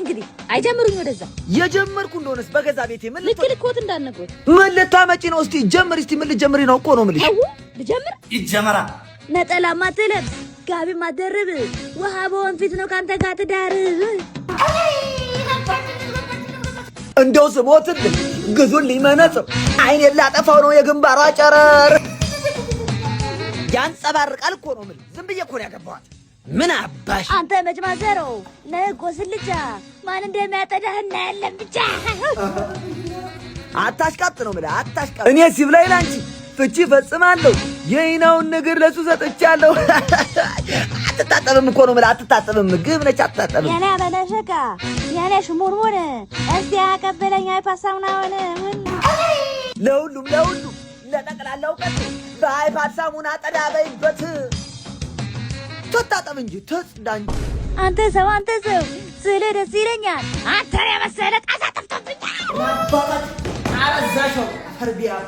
እንግዲህ አይጀምሩኝ ወደዛ የጀመርኩ እንደሆነስ በገዛ ቤቴ ምን ልክልኮት እንዳነግሮት ምን ልታመጪ ነው? እስቲ ጀምር። እስቲ ምን ልጀምሪ ነው እኮ ነው የምልሽ። አው ልጀምር ይጀመራ። ነጠላ ማትለብስ ጋቢ ማትደርብ ውሃ በወንፊት ነው ካንተ ጋር ትዳር። እንደው ስሞትል ግዙልኝ መነጽር አይኔን ላጠፋው ነው የግንባሯ ጨረር። ያንጸባርቃል እኮ ነው የምልሽ። ዝም ብዬ እኮ ነው ያገባኋት። ምን አባሽ አንተ መጭማዘሮ ነጎ ስልቻ ማን እንደሚያጠዳህ እናያለን ብቻ። አታሽቃጥ ነው የምልህ አታሽቃጥ። እኔ ሲብላይ ላንቺ ፍቺ ፈጽማለሁ። የይናውን ነገር ለሱ ሰጥቻለሁ። አትታጠብም እኮ ነው የምልህ አትታጠብም። ምግብ ነች አትታጠብም። ያኔ አመለሸካ ያኔ ሽሙርሙር እስቲ አቀበለኝ አይፓሳውና ሆነ ለሁሉም ለጠቅላላ እውቀት በአይፓድ ሳሙና ጠዳ በይበት። ትታጠብ እንጂ ትጽዳ እንጂ። አንተ ሰው ስለ ደስ ይለኛል። አንተ የመሰለ ጣሳ ጠፍቶብኛል። አባባት አረዛሽው ፈርቢያው